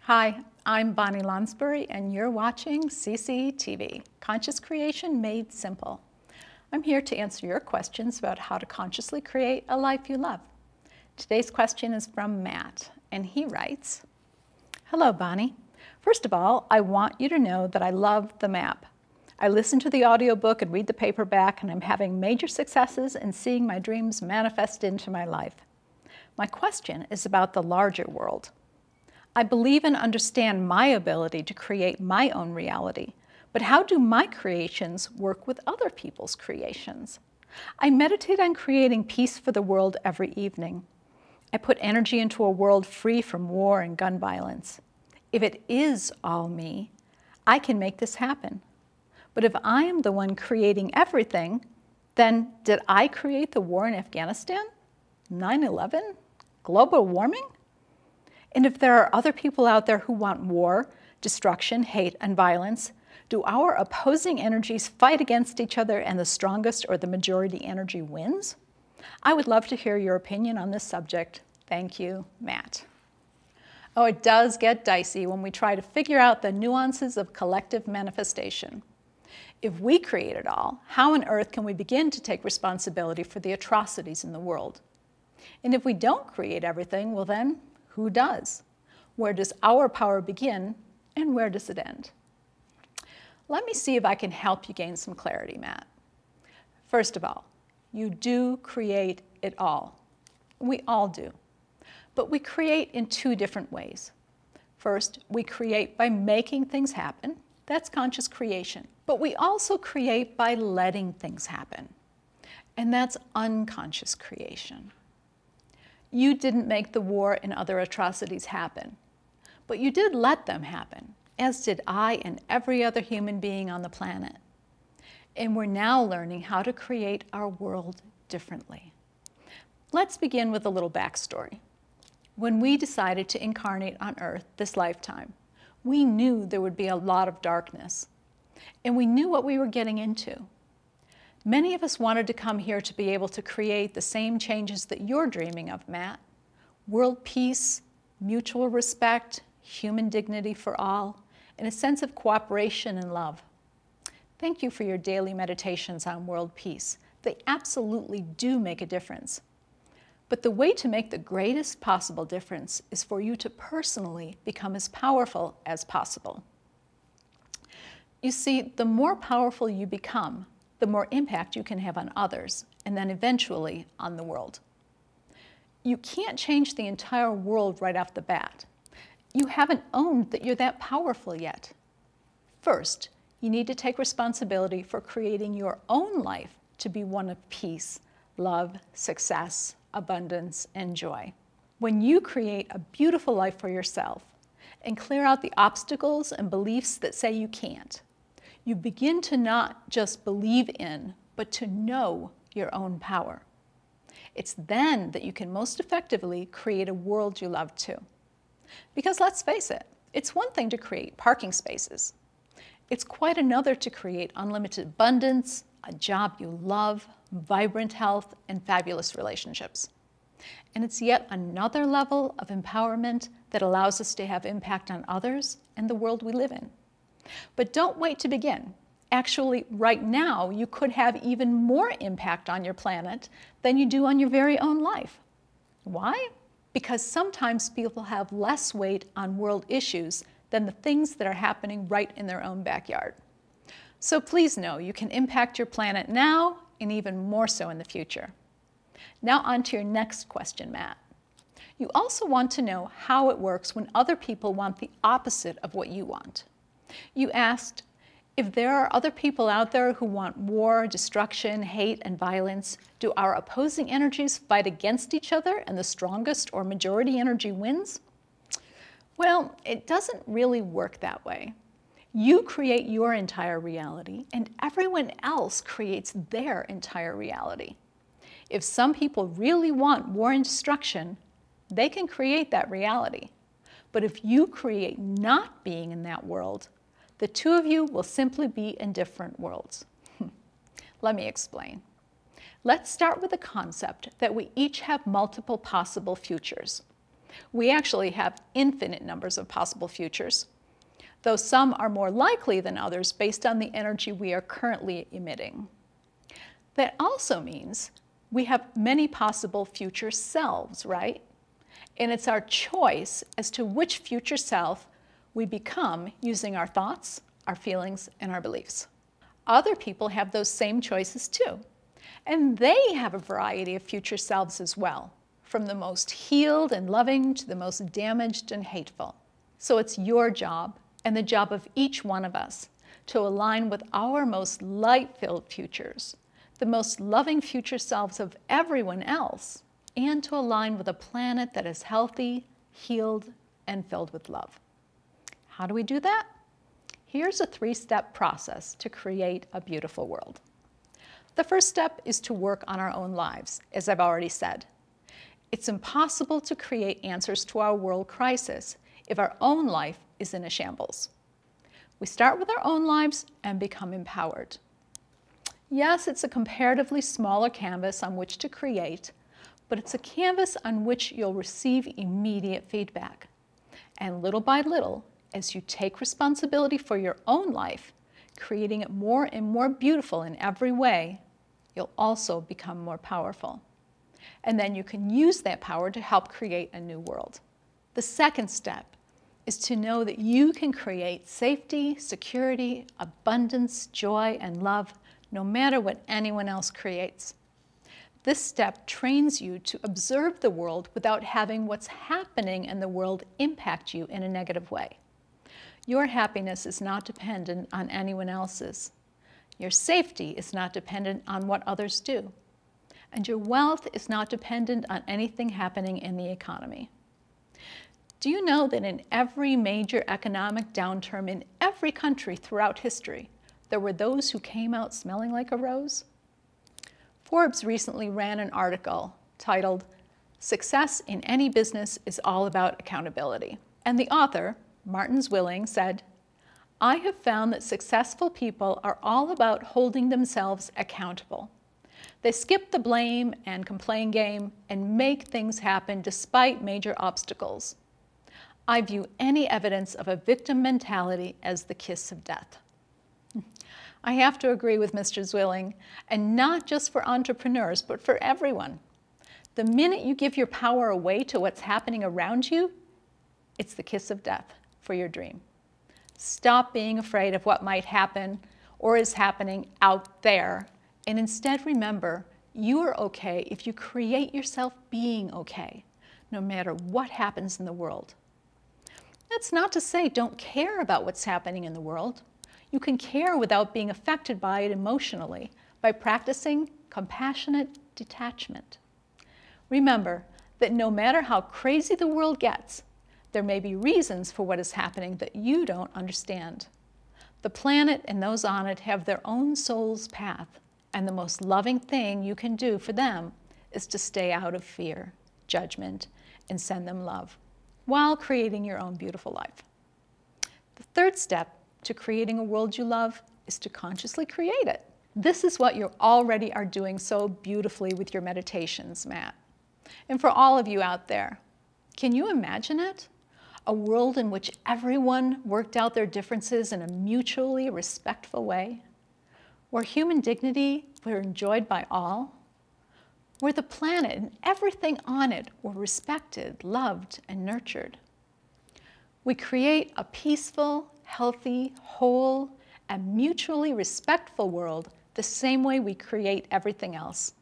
Hi, I'm Bonnie Lonsbury, and you're watching CCTV, Conscious Creation Made Simple. I'm here to answer your questions about how to consciously create a life you love. Today's question is from Matt, and he writes, "Hello, Bonnie. First of all, I want you to know that I love the map. I listen to the audiobook and read the paperback, and I'm having major successes in seeing my dreams manifest into my life. My question is about the larger world. I believe and understand my ability to create my own reality, but how do my creations work with other people's creations? I meditate on creating peace for the world every evening. I put energy into a world free from war and gun violence. If it is all me, I can make this happen. But if I am the one creating everything, then did I create the war in Afghanistan? 9/11? Global warming? And if there are other people out there who want war, destruction, hate, and violence, do our opposing energies fight against each other and the strongest or the majority energy wins? I would love to hear your opinion on this subject. Thank you, Matt." Oh, it does get dicey when we try to figure out the nuances of collective manifestation. If we create it all, how on earth can we begin to take responsibility for the atrocities in the world? And if we don't create everything, well then, who does? Where does our power begin, and where does it end? Let me see if I can help you gain some clarity, Matt. First of all, you do create it all. We all do. But we create in two different ways. First, we create by making things happen. That's conscious creation. But we also create by letting things happen. And that's unconscious creation. You didn't make the war and other atrocities happen, but you did let them happen, as did I and every other human being on the planet. And we're now learning how to create our world differently. Let's begin with a little backstory. When we decided to incarnate on Earth this lifetime, we knew there would be a lot of darkness, and we knew what we were getting into. Many of us wanted to come here to be able to create the same changes that you're dreaming of, Matt. World peace, mutual respect, human dignity for all, and a sense of cooperation and love. Thank you for your daily meditations on world peace. They absolutely do make a difference. But the way to make the greatest possible difference is for you to personally become as powerful as possible. You see, the more powerful you become, the more impact you can have on others, and then eventually on the world. You can't change the entire world right off the bat. You haven't owned that you're that powerful yet. First, you need to take responsibility for creating your own life to be one of peace, love, success, abundance, and joy. When you create a beautiful life for yourself and clear out the obstacles and beliefs that say you can't, you begin to not just believe in, but to know your own power. It's then that you can most effectively create a world you love too. Because let's face it, it's one thing to create parking spaces. It's quite another to create unlimited abundance, a job you love, vibrant health, and fabulous relationships. And it's yet another level of empowerment that allows us to have impact on others and the world we live in. But don't wait to begin. Actually, right now, you could have even more impact on your planet than you do on your very own life. Why? Because sometimes people have less weight on world issues than the things that are happening right in their own backyard. So please know you can impact your planet now and even more so in the future. Now on to your next question, Matt. You also want to know how it works when other people want the opposite of what you want. You asked, if there are other people out there who want war, destruction, hate, and violence, do our opposing energies fight against each other and the strongest or majority energy wins? Well, it doesn't really work that way. You create your entire reality, and everyone else creates their entire reality. If some people really want war and destruction, they can create that reality. But if you create not being in that world, the two of you will simply be in different worlds. Let me explain. Let's start with the concept that we each have multiple possible futures. We actually have infinite numbers of possible futures, though some are more likely than others based on the energy we are currently emitting. That also means we have many possible future selves, right? And it's our choice as to which future self we become using our thoughts, our feelings, and our beliefs. Other people have those same choices too, and they have a variety of future selves as well, from the most healed and loving to the most damaged and hateful. So it's your job and the job of each one of us to align with our most light-filled futures, the most loving future selves of everyone else, and to align with a planet that is healthy, healed, and filled with love. How do we do that? Here's a 3-step process to create a beautiful world. The first step is to work on our own lives, as I've already said. It's impossible to create answers to our world crisis if our own life is in a shambles. We start with our own lives and become empowered. Yes, it's a comparatively smaller canvas on which to create, but it's a canvas on which you'll receive immediate feedback. And little by little, as you take responsibility for your own life, creating it more and more beautiful in every way, you'll also become more powerful. And then you can use that power to help create a new world. The second step is to know that you can create safety, security, abundance, joy, and love no matter what anyone else creates. This step trains you to observe the world without having what's happening in the world impact you in a negative way. Your happiness is not dependent on anyone else's. Your safety is not dependent on what others do. And your wealth is not dependent on anything happening in the economy. Do you know that in every major economic downturn in every country throughout history, there were those who came out smelling like a rose? Forbes recently ran an article titled, "Success in Any Business is All About Accountability." And the author, Martin Zwilling, said, "I have found that successful people are all about holding themselves accountable. They skip the blame and complain game and make things happen despite major obstacles. I view any evidence of a victim mentality as the kiss of death." I have to agree with Mr. Zwilling, and not just for entrepreneurs, but for everyone. The minute you give your power away to what's happening around you, it's the kiss of death for your dream. Stop being afraid of what might happen or is happening out there, and instead remember, you are okay if you create yourself being okay, no matter what happens in the world. That's not to say don't care about what's happening in the world. You can care without being affected by it emotionally by practicing compassionate detachment. Remember that no matter how crazy the world gets, there may be reasons for what is happening that you don't understand. The planet and those on it have their own soul's path, and the most loving thing you can do for them is to stay out of fear, judgment, and send them love, while creating your own beautiful life. The third step to creating a world you love is to consciously create it. This is what you already are doing so beautifully with your meditations, Matt. And for all of you out there, can you imagine it? A world in which everyone worked out their differences in a mutually respectful way, where human dignity were enjoyed by all, where the planet and everything on it were respected, loved, and nurtured. We create a peaceful, healthy, whole, and mutually respectful world the same way we create everything else,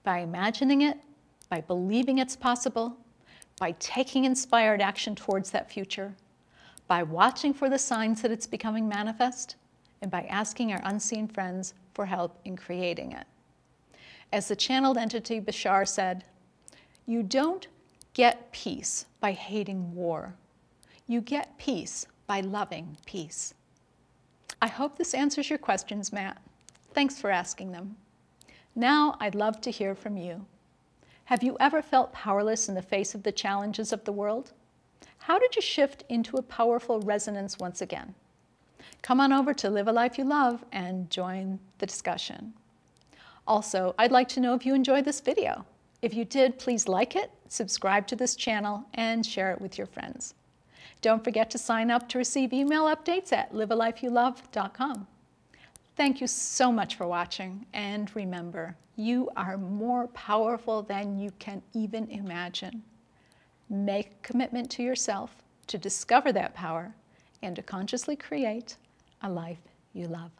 by imagining it, by believing it's possible, by taking inspired action towards that future, by watching for the signs that it's becoming manifest, and by asking our unseen friends for help in creating it. As the channeled entity Bashar said, "You don't get peace by hating war. You get peace by loving peace." I hope this answers your questions, Matt. Thanks for asking them. Now I'd love to hear from you. Have you ever felt powerless in the face of the challenges of the world? How did you shift into a powerful resonance once again? Come on over to Live a Life You Love and join the discussion. Also, I'd like to know if you enjoyed this video. If you did, please like it, subscribe to this channel, and share it with your friends. Don't forget to sign up to receive email updates at livealifeyoulove.com. Thank you so much for watching, and remember, you are more powerful than you can even imagine. Make a commitment to yourself to discover that power and to consciously create a life you love.